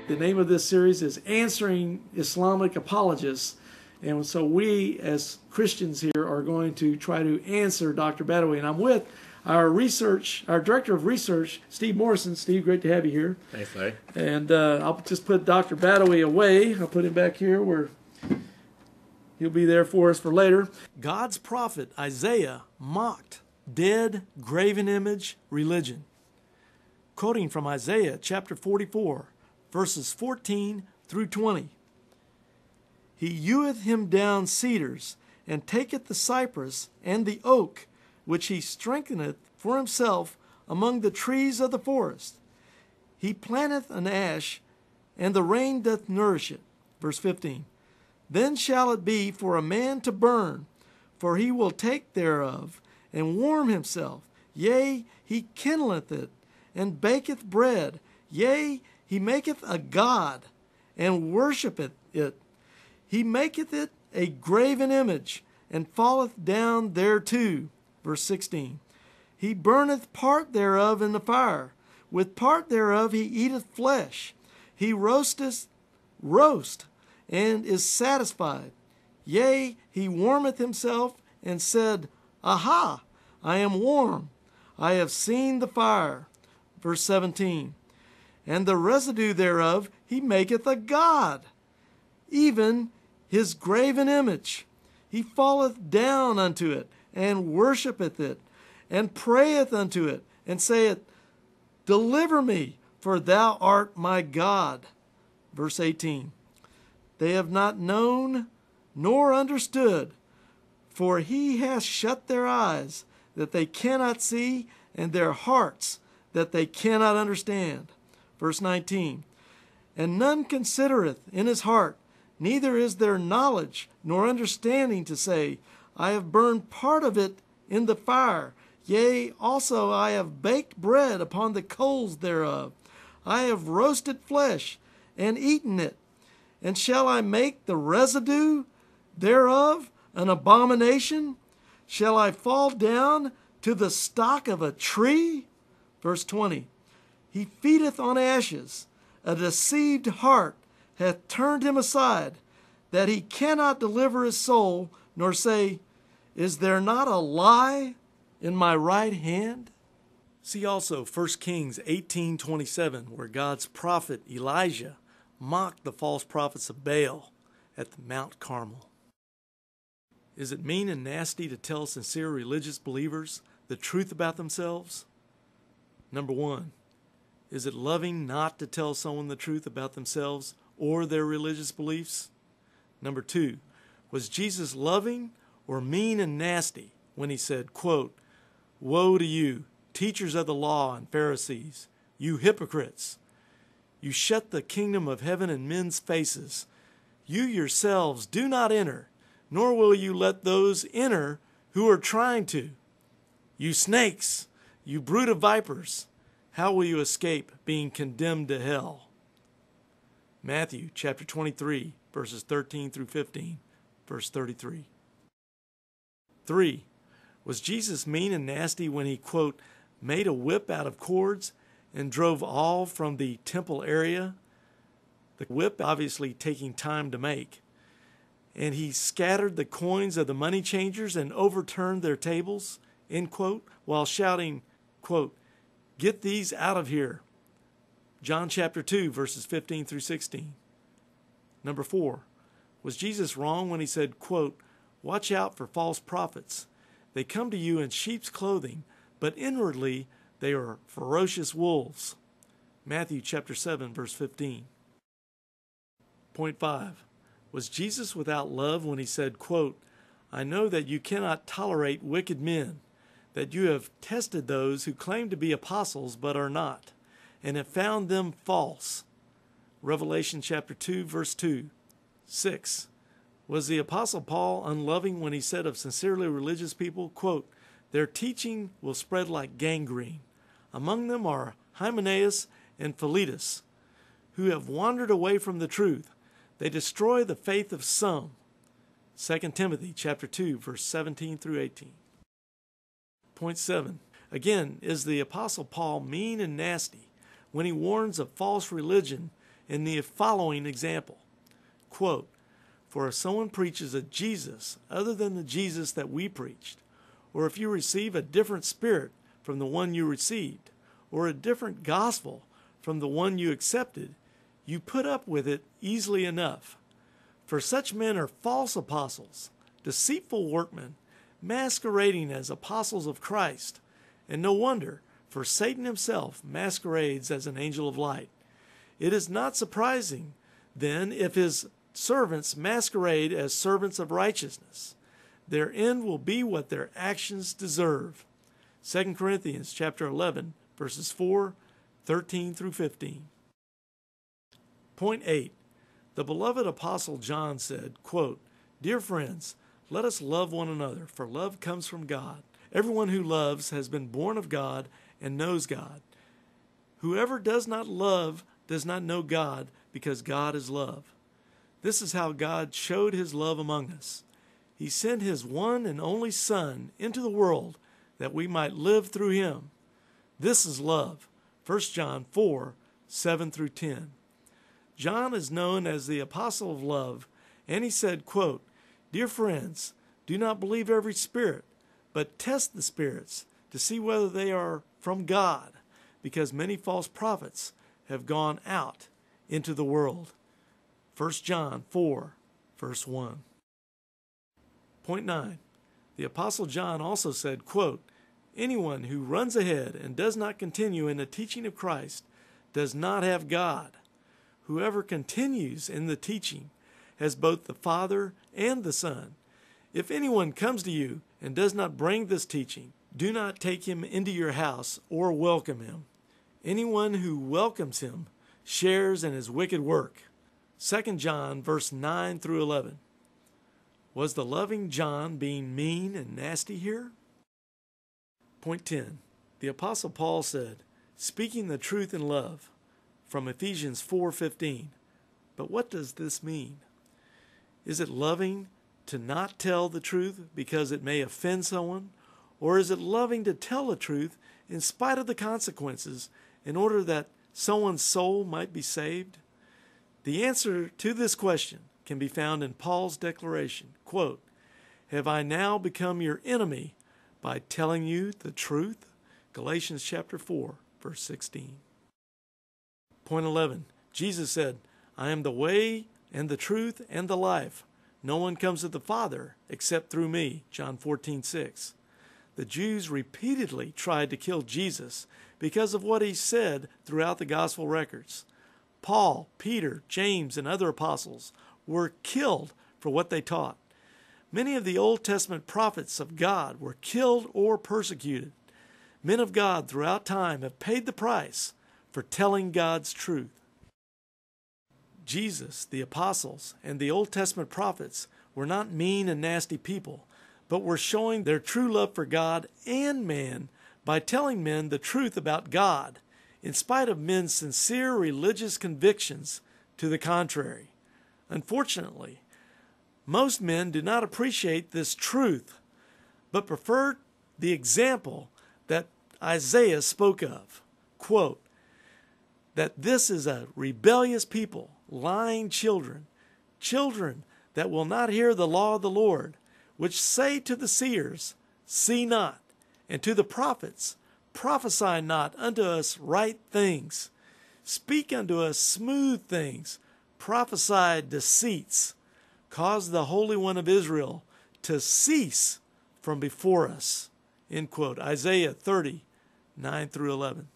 The name of this series is Answering Islamic Apologists. And so we, as Christians here, are going to try to answer Dr. Badawi. And I'm with our Director of Research, Steve Morrison. Steve, great to have you here. Thanks, Larry. And I'll just put Dr. Badawi away. I'll put him back here where he'll be there for us for later. God's prophet Isaiah mocked dead, graven image religion. Quoting from Isaiah chapter 44, verses 14 through 20. He heweth him down cedars, and taketh the cypress and the oak, which he strengtheneth for himself among the trees of the forest. He planteth an ash, and the rain doth nourish it. Verse 15. Then shall it be for a man to burn, for he will take thereof, and warm himself. Yea, he kindleth it, and baketh bread. Yea, he maketh a god, and worshipeth it. He maketh it a graven image, and falleth down thereto. Verse 16. He burneth part thereof in the fire. With part thereof he eateth flesh. He roast, and is satisfied. Yea, he warmeth himself, and said, Aha, I am warm. I have seen the fire. Verse 17. And the residue thereof he maketh a god, even his graven image. He falleth down unto it, and worshipeth it, and prayeth unto it, and saith, Deliver me, for thou art my God. Verse 18. They have not known nor understood, for he hath shut their eyes, that they cannot see, and their hearts, that they cannot understand. Verse 19. And none considereth in his heart, neither is there knowledge nor understanding to say, I have burned part of it in the fire. Yea, also I have baked bread upon the coals thereof. I have roasted flesh and eaten it. And shall I make the residue thereof an abomination? Shall I fall down to the stock of a tree? Verse 20. He feedeth on ashes. A deceived heart hath turned him aside, that he cannot deliver his soul, nor say, Is there not a lie in my right hand? See also 1 Kings 18:27, where God's prophet Elijah mocked the false prophets of Baal at the Mount Carmel. Is it mean and nasty to tell sincere religious believers the truth about themselves? Number one, is it loving not to tell someone the truth about themselves or their religious beliefs? Number two, was Jesus loving or mean and nasty when he said, quote, Woe to you, teachers of the law and Pharisees, you hypocrites! You shut the kingdom of heaven in men's faces. You yourselves do not enter, nor will you let those enter who are trying to. You snakes, you brood of vipers, how will you escape being condemned to hell? Matthew chapter 23, verses 13 through 15, verse 33. 3. Was Jesus mean and nasty when he, quote, made a whip out of cords and drove all from the temple area? The whip obviously taking time to make. And he scattered the coins of the money changers and overturned their tables, end quote, while shouting, quote, Get these out of here. John chapter 2, verses 15 through 16. Number 4. Was Jesus wrong when he said, quote, Watch out for false prophets. They come to you in sheep's clothing, but inwardly they are ferocious wolves. Matthew chapter 7, verse 15. Point 5. Was Jesus without love when he said, quote, I know that you cannot tolerate wicked men, that you have tested those who claim to be apostles but are not, and have found them false. Revelation chapter 2, verse 2. 6. Was the Apostle Paul unloving when he said of sincerely religious people, quote, Their teaching will spread like gangrene. Among them are Hymenaeus and Philetus, who have wandered away from the truth. They destroy the faith of some. 2 Timothy chapter 2, verse 17 through 18. Point 7. Again, is the Apostle Paul mean and nasty when he warns of false religion in the following example. Quote, "For if someone preaches a Jesus other than the Jesus that we preached, or if you receive a different spirit from the one you received, or a different gospel from the one you accepted, you put up with it easily enough. For such men are false apostles, deceitful workmen, masquerading as apostles of Christ. And no wonder, for Satan himself masquerades as an angel of light. It is not surprising, then, if his servants masquerade as servants of righteousness. Their end will be what their actions deserve." 2 Corinthians chapter 11, verses 4, 13 through 15. Point 8. The beloved Apostle John said, quote, "Dear friends, let us love one another, for love comes from God. Everyone who loves has been born of God and knows God. Whoever does not love does not know God, because God is love. This is how God showed his love among us. He sent his one and only Son into the world that we might live through him. This is love." 1 John 4, 7 through 10. John is known as the Apostle of Love, and he said, quote, "Dear friends, do not believe every spirit, but test the spirits to see whether they are from God, because many false prophets have gone out into the world." 1 John 4, verse 1. Point 9. The Apostle John also said, quote, "Anyone who runs ahead and does not continue in the teaching of Christ does not have God. Whoever continues in the teaching has both the Father and the Son. If anyone comes to you and does not bring this teaching, do not take him into your house or welcome him. Anyone who welcomes him shares in his wicked work." 2 John verse 9 through 11. Was the loving John being mean and nasty here? Point 10. The Apostle Paul said, "Speaking the truth in love," from Ephesians 4:15. But what does this mean? Is it loving to not tell the truth because it may offend someone? Or is it loving to tell the truth in spite of the consequences in order that someone's soul might be saved? The answer to this question can be found in Paul's declaration, quote, "Have I now become your enemy by telling you the truth?" Galatians chapter 4, verse 16. Point 11. Jesus said, "I am the way and the truth and the life. No one comes to the Father except through me." John 14:6. The Jews repeatedly tried to kill Jesus because of what he said throughout the gospel records. Paul, Peter, James, and other apostles were killed for what they taught. Many of the Old Testament prophets of God were killed or persecuted. Men of God throughout time have paid the price for telling God's truth. Jesus, the apostles, and the Old Testament prophets were not mean and nasty people, but were showing their true love for God and man by telling men the truth about God, in spite of men's sincere religious convictions to the contrary. Unfortunately, most men do not appreciate this truth, but prefer the example that Isaiah spoke of, quote, "that this is a rebellious people, lying children, children that will not hear the law of the Lord, which say to the seers, 'See not,' and to the prophets, 'Prophesy not unto us right things. Speak unto us smooth things. Prophesy deceits. Cause the Holy One of Israel to cease from before us.'" End quote. Isaiah 30, 9 through 11.